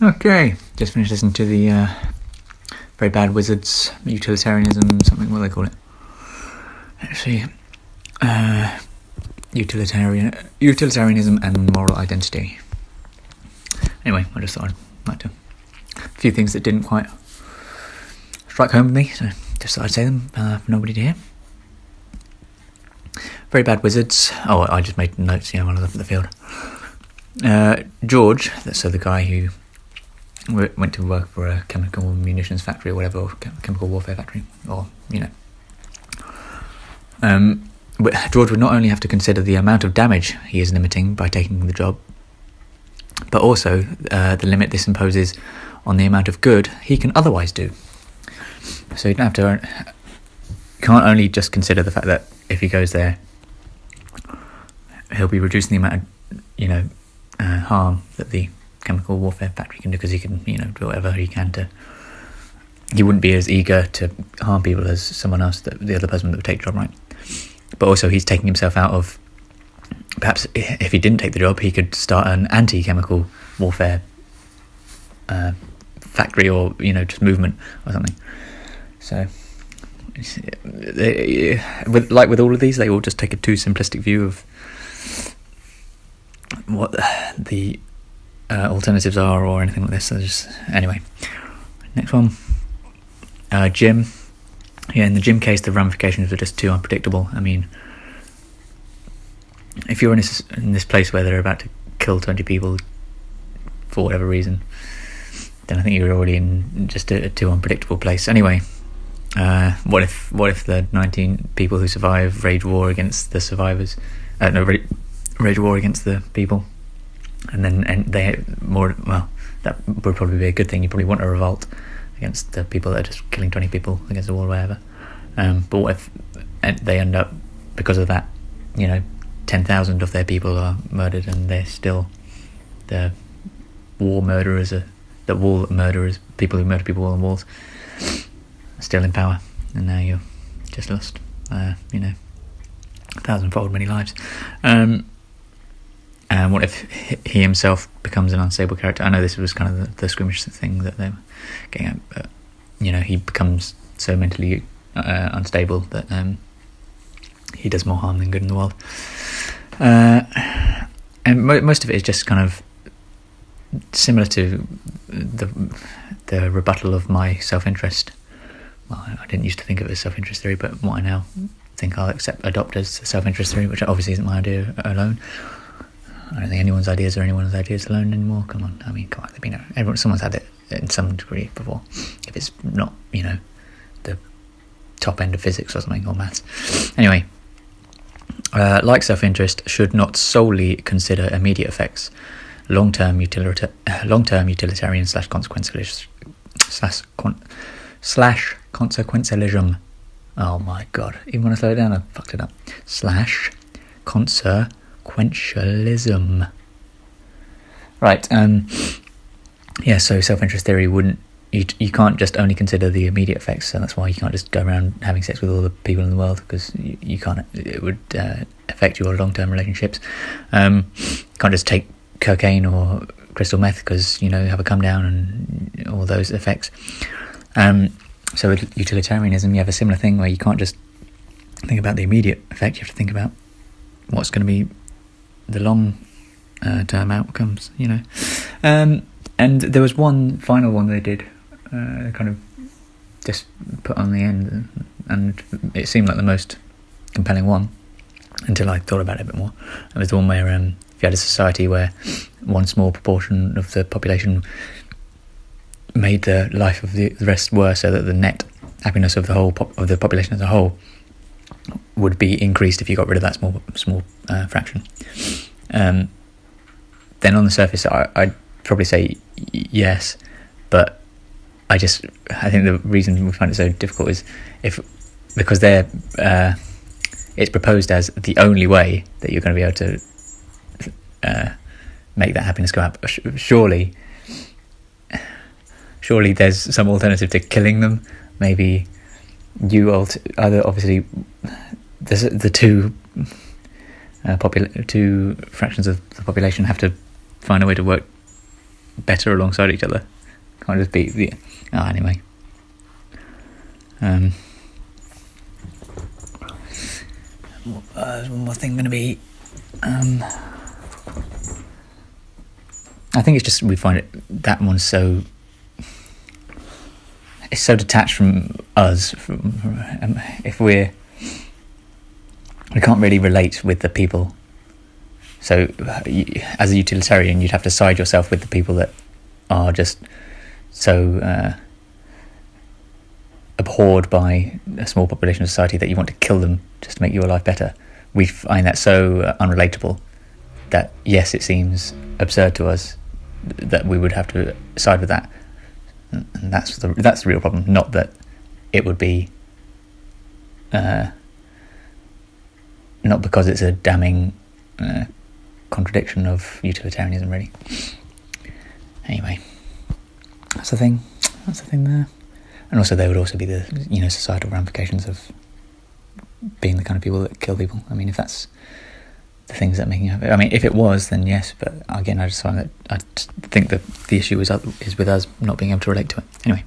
Okay, just finished listening to the Very Bad Wizards, Utilitarianism, something, what do they call it? Actually, Utilitarianism and Moral Identity. Anyway, I just thought I'd like to... A few things that didn't quite strike home with me, so just thought I'd say them for nobody to hear. Very Bad Wizards. Oh, I just made notes, while I left the field. George, so the guy who went to work for a chemical munitions factory or whatever, or chemical warfare factory, or, but George would not only have to consider the amount of damage he is limiting by taking the job, but also the limit this imposes on the amount of good he can otherwise do. So you don't have to... can't only just consider the fact that if he goes there, he'll be reducing the amount of, harm that the chemical warfare factory can do, because he can, do whatever he can to... He wouldn't be as eager to harm people as someone else, the other person that would take the job, right? But also he's taking himself out of... Perhaps if he didn't take the job, he could start an anti-chemical warfare factory, or, just movement or something. So, with all of these, they all just take a too simplistic view of what the alternatives are, or anything like this. So anyway, next one. Jim. Yeah, in the Jim case, the ramifications are just too unpredictable. I mean, if you're in this place where they're about to kill 20 people for whatever reason, then I think you're already in just a too unpredictable place. Anyway, what if the 19 people who survive wage war against the survivors? Wage war against the people, and they more, well, that would probably be a good thing. You probably want a revolt against the people that are just killing 20 people against the wall or whatever. But what if they end up, because of that, 10,000 of their people are murdered, and they're still the war murderers, the wall murderers, people who murder people on walls, are still in power, and now you're just lost, 1,000-fold many lives. And what if he himself becomes an unstable character? I know this was kind of the squeamish thing that they were getting at, but he becomes so mentally unstable that he does more harm than good in the world. And most of it is just kind of similar to the rebuttal of my self-interest. Well, I didn't used to think of it as self-interest theory, but what I now think I'll adopt as self-interest theory, which obviously isn't my idea alone. I don't think anyone's ideas are anyone's ideas alone anymore. Come on, they've been someone's had it in some degree before. If it's not, the top end of physics or something, or maths. Anyway, like self-interest, should not solely consider immediate effects. Long-term utilitarian slash consequentialism. Oh my god! Even when I slow it down, I fucked it up. Slash consequentialism. Right. So self-interest theory wouldn't. You can't just only consider the immediate effects, so that's why you can't just go around having sex with all the people in the world, because you can't. It would affect your long-term relationships. You can't just take cocaine or crystal meth, because you have a come down and all those effects. So with utilitarianism, you have a similar thing where you can't just think about the immediate effect. You have to think about what's going to be the long term outcomes. And there was one final one they did. Kind of just put on the end, and it seemed like the most compelling one until I thought about it a bit more. It was the one where if you had a society where one small proportion of the population made the life of the rest worse, so that the net happiness of the whole of the population as a whole would be increased if you got rid of that small fraction. Then on the surface, I'd probably say yes, but I think the reason we find it so difficult is because it's proposed as the only way that you're going to be able to make that happiness go up. Surely there's some alternative to killing them. Maybe obviously there's the two fractions of the population have to find a way to work better alongside each other. Can't just be the... Oh, anyway. One more thing going to be... I think it's just we find it that one's so... It's so detached from us. If we can't really relate with the people. So as a utilitarian, you'd have to side yourself with the people that are just so abhorred by a small population of society that you want to kill them just to make your life better. We find that so unrelatable that, yes, it seems absurd to us that we would have to side with that. And that's the real problem, not that it would be not because it's a damning contradiction of utilitarianism, really. Anyway, that's the thing there. And also there would also be the societal ramifications of being the kind of people that kill people. I mean, if that's the things that make you happy. I mean, if it was, then yes, but again, I just find that I think that the issue is with us not being able to relate to it. Anyway.